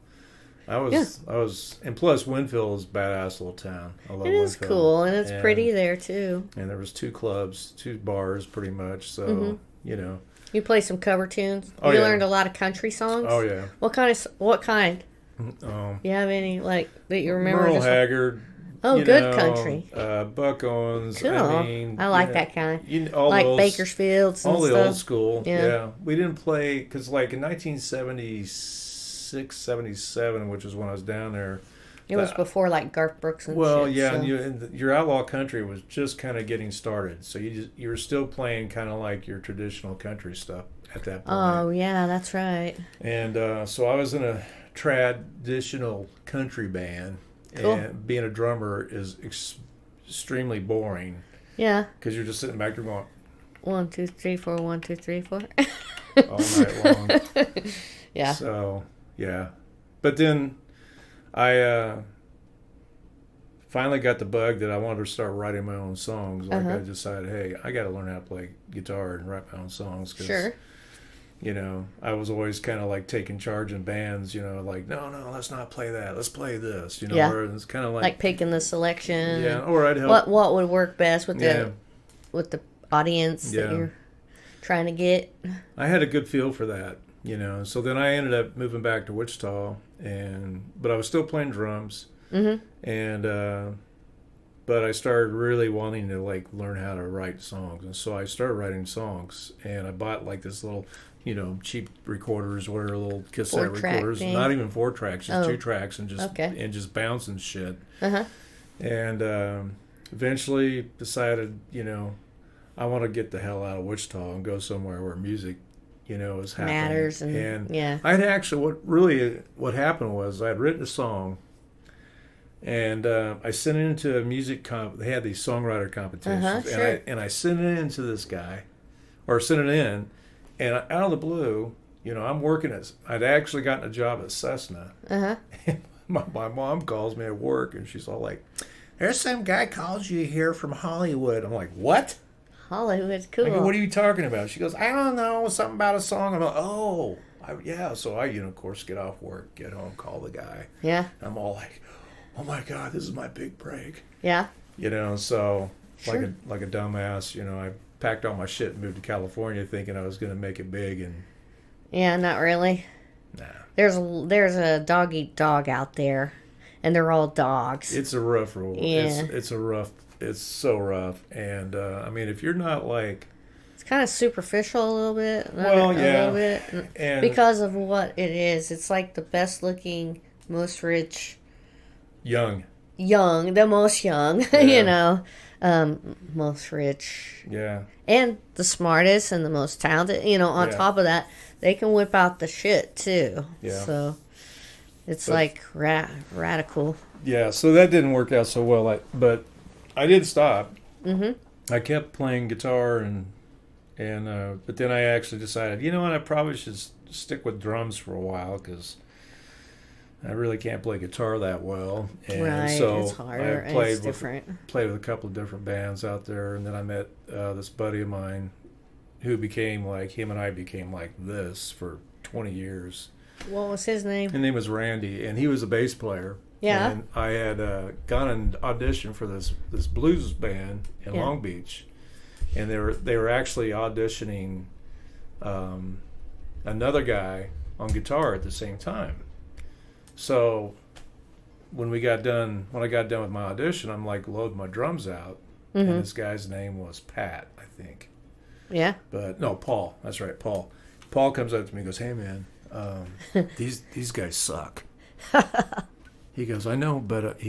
I was, and plus Winfield is a badass little town. I love Winfield. It is cool, and it's pretty there too. And there was 2 clubs, 2 bars, pretty much. So You play some cover tunes. Oh, you learned a lot of country songs. Oh yeah. What kind? You have any that you remember? Merle Haggard. Good country. Buck Owens. Cool. I like that kind. All like those, Bakersfields and all the stuff. old school. Yeah. We didn't play because like in 1976, 77, which is when I was down there. It was before like Garth Brooks and shit. Well, yeah, so. and your outlaw country was just kind of getting started, so you were still playing kind of like your traditional country stuff at that point. Oh yeah, that's right. And so I was in a traditional country band, cool. And being a drummer is extremely boring. Yeah. Because you're just sitting back there going 1, 2, 3, 4, 1, 2, 3, 4. all night long. Yeah. So yeah, but then I finally got the bug that I wanted to start writing my own songs. Like I decided, hey, I got to learn how to play guitar and write my own songs. Cause, sure. I was always kind of like taking charge in bands. Like no, let's not play that. Let's play this. Yeah. Or it's kind of like picking the selection. Yeah. Or I'd help. What would work best with the audience that you're trying to get? I had a good feel for that. So then I ended up moving back to Wichita, but I was still playing drums, and but I started really wanting to like learn how to write songs, and so I started writing songs, and I bought like this little, cheap recorders, whatever, little cassette recorders, not even 4 tracks, just 2 tracks, and just bouncing shit, and eventually decided, I want to get the hell out of Wichita and go somewhere where music is happening. Matters and I'd actually what happened was I'd written a song, and I sent it into a music they had these songwriter competitions, and I sent it into this guy, or sent it in, and out of the blue, I'm working I'd actually gotten a job at Cessna. And my mom calls me at work, and she's all like, "There's some guy calls you here from Hollywood." I'm like, "What?" Hollywood's cool. I go, "What are you talking about?" She goes, "I don't know, something about a song." I'm like, "Oh, yeah." So I, of course, get off work, get home, call the guy. Yeah. I'm all like, "Oh my God, this is my big break." Yeah. So sure. like a dumbass, I packed all my shit and moved to California, thinking I was going to make it big, and yeah, not really. Nah. There's a dog eat dog out there, and they're all dogs. It's a rough rule. Yeah. It's so rough, and I mean, if you're not like, it's kind of superficial a little bit. Well, a little bit, and because of what it is. It's like the best looking, most rich, young, the most young, Yeah. most rich, yeah, and the smartest and the most talented. On top of that, they can whip out the shit too. Yeah. So it's like radical. Yeah. So that didn't work out so well. But I did stop. Mm-hmm. I kept playing guitar and but then I actually decided, what, I probably should stick with drums for a while because I really can't play guitar that well. And right, so it's harder and it's different. Played with a couple of different bands out there, and then I met this buddy of mine who became like, him and I became like this for 20 years. What was his name? His name was Randy, and he was a bass player. Yeah. And I had gone and auditioned for this blues band in Long Beach, and they were actually auditioning another guy on guitar at the same time. So when I got done with my audition, I'm like loading my drums out, and this guy's name was Pat, I think. Yeah. But no, Paul. That's right, Paul. Paul comes up to me and goes, "Hey man, these guys suck." He goes, "I know, but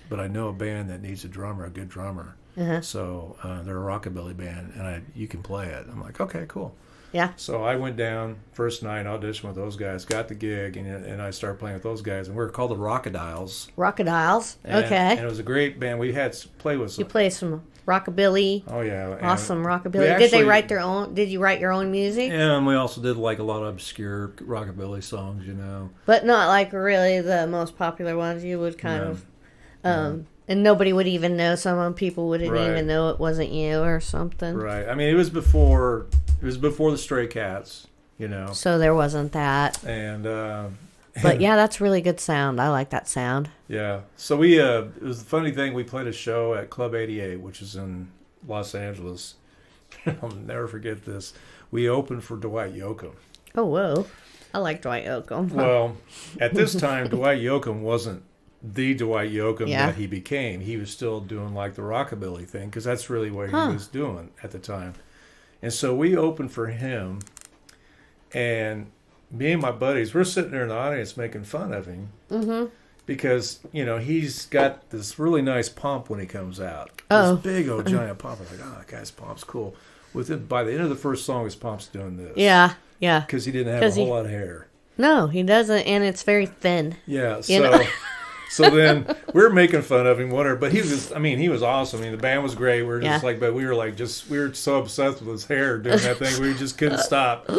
but I know a band that needs a drummer, a good drummer. So they're a rockabilly band, and you can play it." I'm like, "Okay, cool." Yeah. So I went down first night, auditioned with those guys, got the gig, and I started playing with those guys, and we were called the Rockadiles. Rockadiles. And, Okay. And it was a great band. We had play with some. You play some rockabilly. Oh yeah. Awesome rockabilly. Did they write their own? Did you write your own music? Yeah, and we also did like a lot of obscure rockabilly songs, But not like really the most popular ones. You would kind of, and nobody would even know. Some people wouldn't even know it wasn't you or something. Right. I mean, it was before the Stray Cats, So there wasn't that. And but yeah, that's really good sound. I like that sound. Yeah. So we it was the funny thing. We played a show at Club 88, which is in Los Angeles. I'll never forget this. We opened for Dwight Yoakam. Oh whoa! I like Dwight Yoakam. Well, at this time, Dwight Yoakam wasn't the Dwight Yoakam that he became. He was still doing like the rockabilly thing because that's really what he was doing at the time. And so we opened for him, and me and my buddies, we're sitting there in the audience making fun of him because, he's got this really nice pump when he comes out. This big old giant pump. I'm like, that guy's pump's cool. By the end of the first song, his pump's doing this. Yeah, yeah. Because he didn't have a whole lot of hair. No, he doesn't, and it's very thin. Yeah, so then we're making fun of him, whatever. But he was awesome. I mean, the band was great. We were just but we were so obsessed with his hair doing that thing, we just couldn't stop.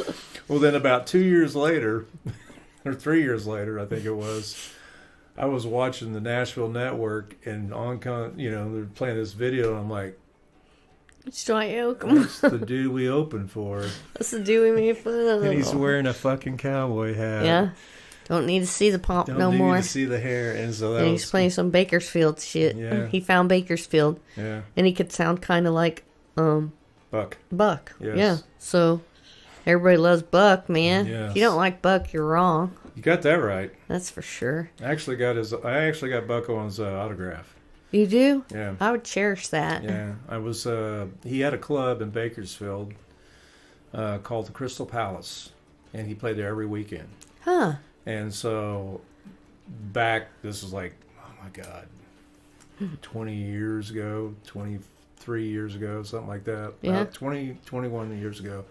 Well, then about 2 years later, or 3 years later, I think it was, I was watching the Nashville Network, and they're playing this video, and I'm like, it's Dwight Yoakam. That's the dude we opened for. That's the dude we made fun of. And he's wearing a fucking cowboy hat. Yeah. Don't need to see the pomp no more. Don't need to see the hair. And so he's playing some Bakersfield shit. Yeah. He found Bakersfield. Yeah. And he could sound kind of like Buck. Yes. Yeah. So everybody loves Buck, man. Yes. If you don't like Buck, you're wrong. You got that right. That's for sure. I actually got Buck Owens' autograph. You do? Yeah. I would cherish that. Yeah. I was he had a club in Bakersfield called the Crystal Palace, and he played there every weekend. Huh. And so this was like, oh my God, 20 years ago, 23 years ago, something like that. Yeah. About 21 years ago.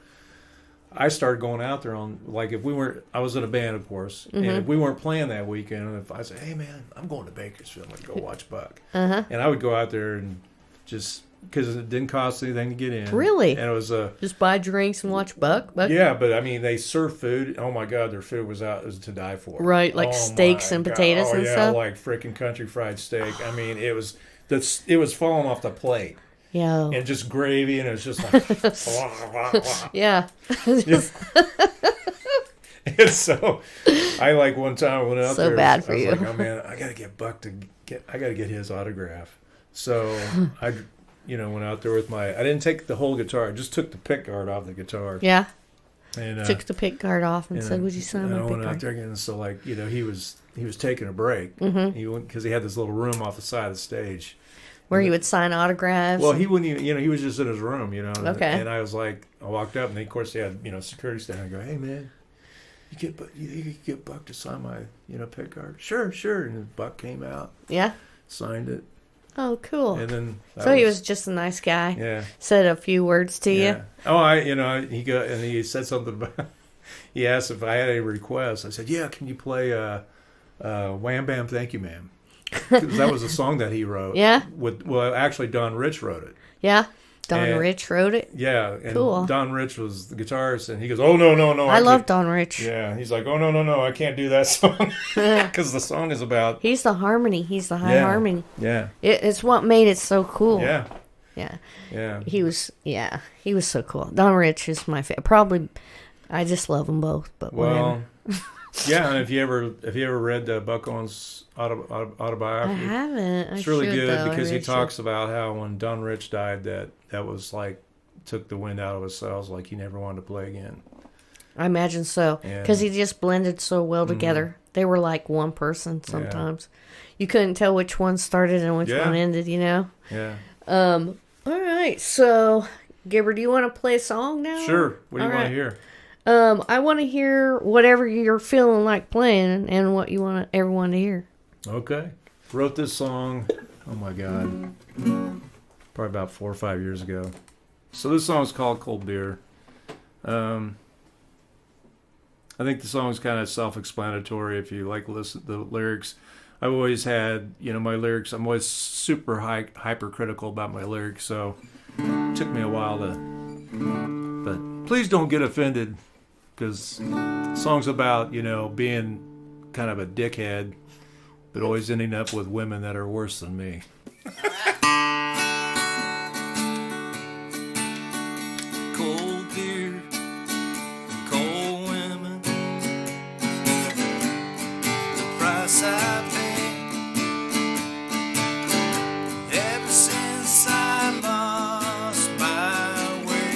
I started going out there on, like, I was in a band, of course, and if we weren't playing that weekend, if I said, hey man, I'm going to Bakersfield, I'm going to go watch Buck. And I would go out there and just, because it didn't cost anything to get in. Really? And it was just buy drinks and watch Buck? Yeah, but I mean, they served food. Oh my God, their food was to die for. Right, like steaks and potatoes and stuff? Like freaking country fried steak. I mean, it was falling off the plate. Yeah. And just gravy, and it was just like, yeah. And so, I one time I went out there. So bad for you. I was like, oh man, I gotta get Buck I gotta get his autograph. So I went out there with I didn't take the whole guitar. I just took the pick guard off the guitar. Yeah. And took the pick guard off and said, would you sign my pick went guard? out there again, so he was taking a break. Because he had this little room off the side of the stage. Where he would sign autographs? Well, he wouldn't even, he was just in his room, Okay. And I was like, I walked up, and of course they had, security standing. I go, hey man, you could get Buck to sign my, pick guard? Sure. And Buck came out. Yeah. Signed it. Oh, cool. And then he was just a nice guy. Yeah. Said a few words to you. Oh, he said something about. He asked if I had any requests. I said, yeah. Can you play Wham Bam Thank You Ma'am? Because that was a song that he wrote. Yeah. Actually, Don Rich wrote it. Yeah. Don Rich wrote it. Yeah, and cool. Don Rich was the guitarist, and he goes, "Oh no, I love Don Rich." Yeah, he's like, "Oh no, I can't do that song," because the song is about. He's the harmony. He's the high harmony. Yeah, it's what made it so cool. Yeah, yeah. He was so cool. Don Rich is my favorite. Probably, I just love them both. But whatever. Yeah, and if you ever read Buck Owens' autobiography, I haven't. it's really good though. because I he really talks about how when Don Rich died, that was like took the wind out of his sails, like he never wanted to play again. I imagine so, because he just blended so well together. They were like one person sometimes. You couldn't tell which one started and which one ended, you know? Yeah. All right, so, Gibber, do you want to play a song now? Sure. What do you want to hear? I want to hear whatever you're feeling like playing and what you want everyone to hear. Okay. Wrote this song, oh my God, probably about 4 or 5 years ago. So this song is called Cold Beer. I think the song's kind of self-explanatory if you like listen to the lyrics. I've always had, my lyrics, I'm always super hypercritical about my lyrics, so it took me a while but please don't get offended, because the song's about, being kind of a dickhead, but always ending up with women that are worse than me. Cold beer, cold women, the price I pay. Ever since I lost my way.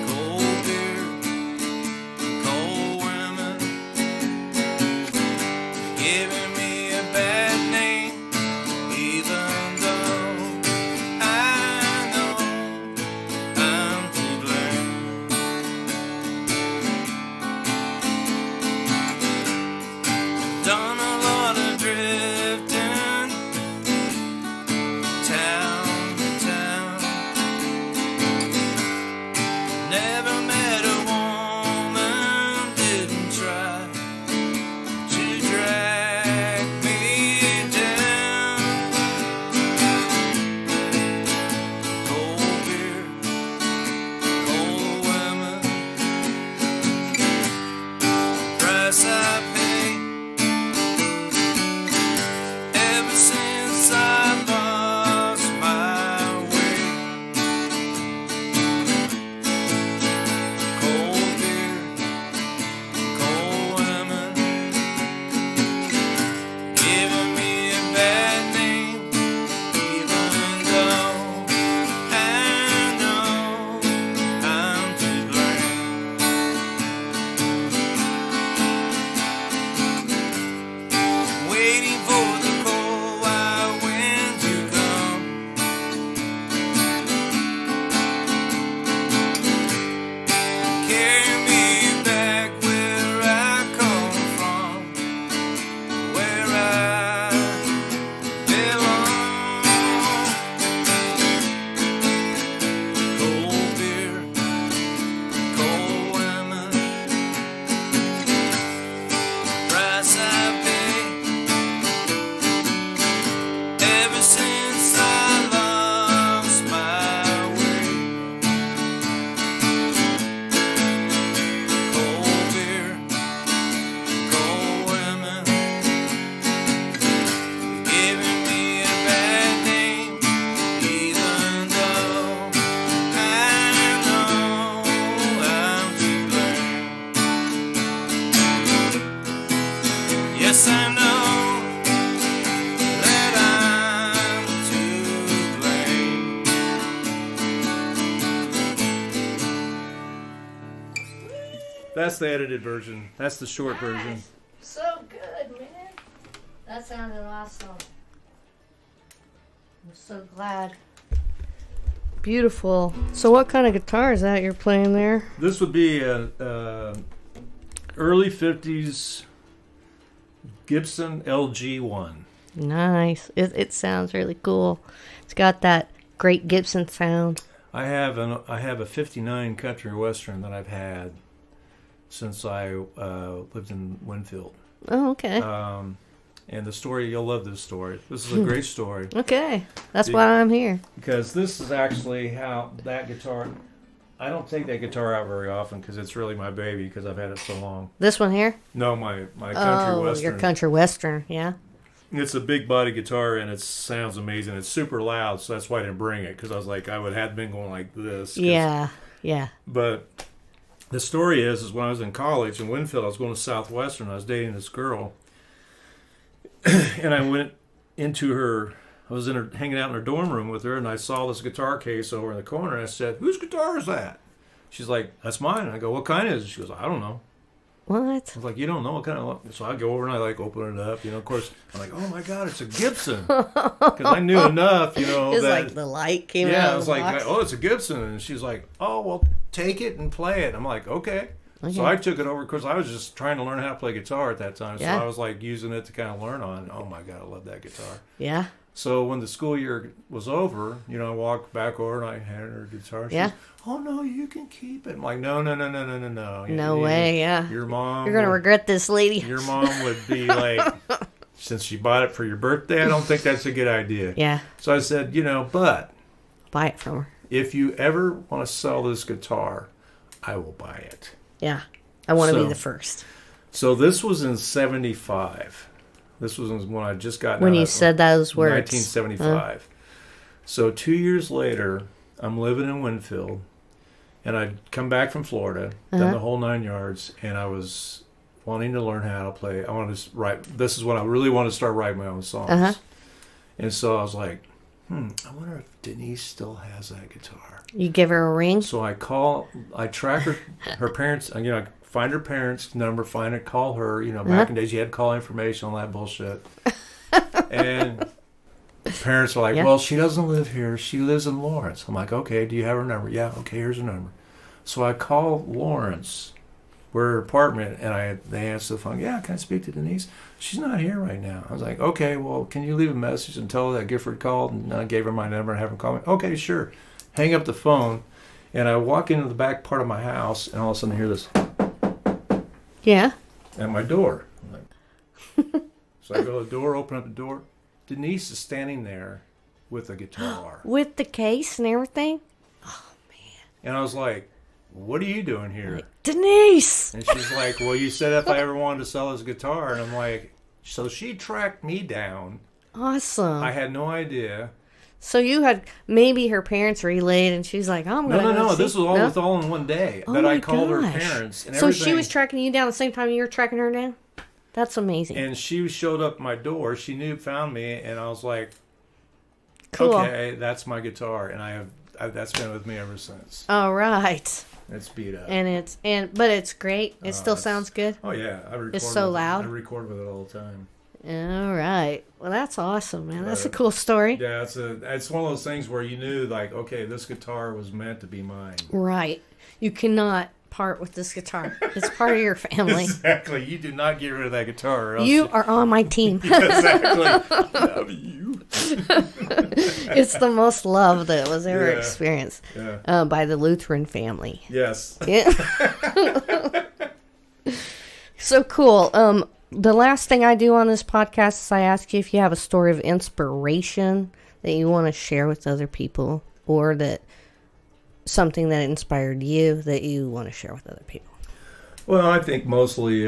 Cold beer, cold women, giving me a bad name, even though I know I'm to blame. Done a lot of drifting, town to town. Never met a woman, didn't try to drag me down. Cold beer, cold women, price I pay. Ever since I lost my way. Cold beer, cold women, giving me a bad name, even though I know I'm to blame. Waiting for the cold wild wind to come. Carry me back where I come from, where I belong. Cold beer, cold women, price I pay. Ever since I lost my way. Cold beer, cold women, giving me a bad name, even though I know I'm to blame. Yes, I know that I'm to blame. That's the edited version. That's the short version. So good, man. That sounded awesome. I'm so glad. Beautiful. So what kind of guitar is that you're playing there? This would be a early 50s Gibson LG1. Nice. It sounds really cool. It's got that great Gibson sound. I have a 59 country western that I've had since I lived in Winfield. Oh, okay. And the story, you'll love this story. This is a great story. Okay. That's why I'm here. Because this is actually how that guitar, I don't take that guitar out very often because it's really my baby because I've had it so long. This one here? No, my country western. Your country western, yeah. It's a big body guitar and it sounds amazing. It's super loud, so that's why I didn't bring it because I was like, I would have been going like this. Yeah. But The story is when I was in college in Winfield, I was going to Southwestern. I was dating this girl, and I went into her. I was hanging out in her dorm room with her, and I saw this guitar case over in the corner. And I said, "Whose guitar is that?" She's like, "That's mine." And I go, "What kind is it?" She goes, "I don't know." What? I was like, "You don't know what kind of?" So I go over and I like open it up. Of course, I'm like, "Oh my God, it's a Gibson," because I knew enough, It's that like the light came out. yeah, I of was the like, box. "Oh, it's a Gibson," and she's like, "Oh, well, take it and play it." I'm like, "Okay." So I took it over because I was just trying to learn how to play guitar at that time. So I was like using it to kind of learn on. Oh my God, I love that guitar. Yeah. So when the school year was over, I walked back over and I handed her a guitar. She goes, "Oh no, you can keep it." I'm like, "No. No way. Yeah. Your mom. You're gonna regret this, lady. Your mom would be like, since she bought it for your birthday, I don't think that's a good idea." Yeah. So I said, but Buy it from her. if you ever want to sell this guitar, I will buy it. Yeah. I want to be So- the first. So this was in 75. This was when I just got When you said those words. 1975. So 2 years later, I'm living in Winfield, and I'd come back from Florida, done the whole 9 yards, and I was wanting to learn how to play. I wanted to write. This is when I really wanted to start writing my own songs. And so I was like, I wonder if Denise still has that guitar. You give her a ring? So I track her parents, I find her parents' number, call her. Back in the days you had to call information, all that bullshit. And parents are like, "Well, she doesn't live here. She lives in Lawrence." I'm like, "Okay, do you have her number?" "Yeah, okay, here's her number." So I call Lawrence, her apartment, and they answer the phone. "Yeah, can I speak to Denise?" "She's not here right now." I was like, "Okay, well, can you leave a message and tell her that Gifford called?" And I gave her my number and have her call me. "Okay, sure." Hang up the phone, and I walk into the back part of my house, and all of a sudden I hear this Yeah. at my door. I'm like, so I go to the door, open up the door. Denise is standing there with a guitar. With the case and everything? And I was like, "What are you doing here?" Denise! And she's like, "Well, you said if I ever wanted to sell this guitar." And I'm like, so she tracked me down. Awesome. I had no idea. So you had, maybe her parents relayed and she's like, I'm going to No. This was all in one day. Oh that my I called her gosh. parents and So everything. she was tracking you down the same time you were tracking her down? That's amazing. And she showed up at my door. She found me, and I was like, Cool. "Okay, that's my guitar," and that's been with me ever since. All right. It's beat up. But it's great. It still it's- sounds good. Oh yeah, I record. so with loud. I record with it all the time. All right. Well, that's awesome, man. That's a cool story. Yeah, it's one of those things where you knew, like, okay, this guitar was meant to be mine. Right. You cannot part with this guitar. It's part of your family. Exactly. You do not get rid of that guitar. Or else You are on my team. exactly. Love you. It's the most love that was ever Yeah. experienced Yeah. by the Lutheran family. Yes. Yeah. So cool. The last thing I do on this podcast is I ask you if you have a story of inspiration that you want to share with other people, or that something that inspired you that you want to share with other people. Well, I think mostly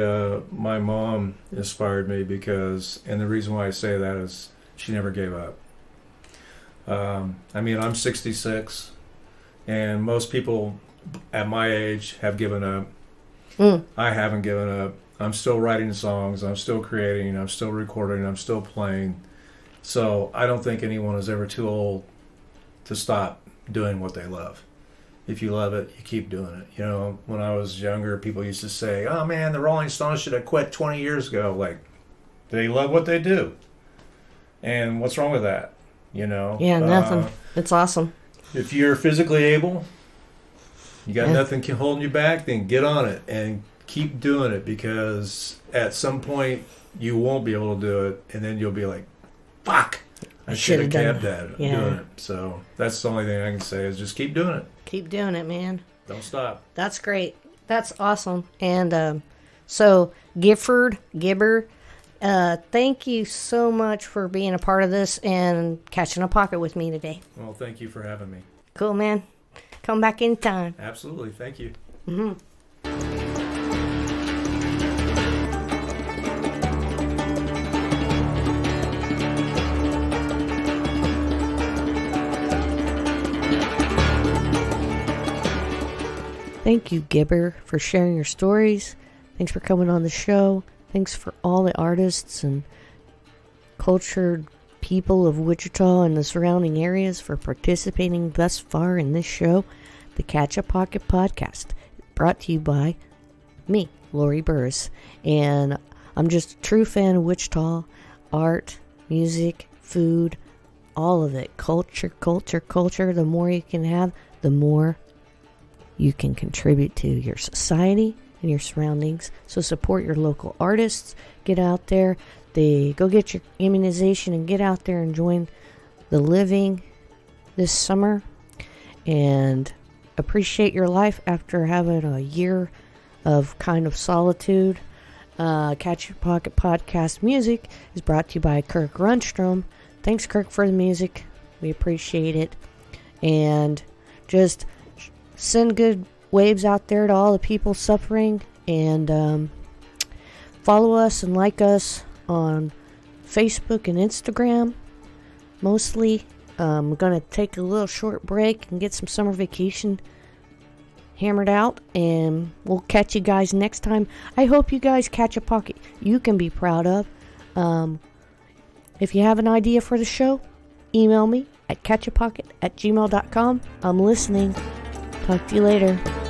my mom inspired me and the reason why I say that is she never gave up. I'm 66, and most people at my age have given up. I haven't given up. I'm still writing songs. I'm still creating. I'm still recording. I'm still playing. So I don't think anyone is ever too old to stop doing what they love. If you love it, you keep doing it. When I was younger, people used to say, "Oh man, the Rolling Stones should have quit 20 years ago." Like, they love what they do. And what's wrong with that? Yeah, nothing. It's awesome. If you're physically able, you got nothing holding you back, then get on it and keep doing it, because at some point you won't be able to do it, and then you'll be like, "Fuck, I should have kept at it." Doing it. So that's the only thing I can say is just keep doing it. Keep doing it, man. Don't stop. That's great. That's awesome. And so Gibber, thank you so much for being a part of this and catching a pocket with me today. Well, thank you for having me. Cool, man. Come back anytime. Absolutely. Thank you. Mm-hmm. Thank you, Gibber, for sharing your stories. Thanks for coming on the show. Thanks for all the artists and cultured people of Wichita and the surrounding areas for participating thus far in this show, the Catch a Pocket Podcast, brought to you by me, Lori Burris. And I'm just a true fan of Wichita, art, music, food, all of it. Culture. The more you can have, the more you can contribute to your society and your surroundings. So support your local artists. Get out there. Go get your immunization and get out there and join the living this summer. And appreciate your life after having a year of kind of solitude. Catch Your Pocket Podcast music is brought to you by Kirk Rundstrom. Thanks, Kirk, for the music. We appreciate it. And just send good waves out there to all the people suffering. And follow us and like us on Facebook and Instagram. Mostly. We're going to take a little short break and get some summer vacation hammered out, and we'll catch you guys next time. I hope you guys catch a pocket you can be proud of. If you have an idea for the show, email me at catchapocket@gmail.com. I'm listening. Talk to you later.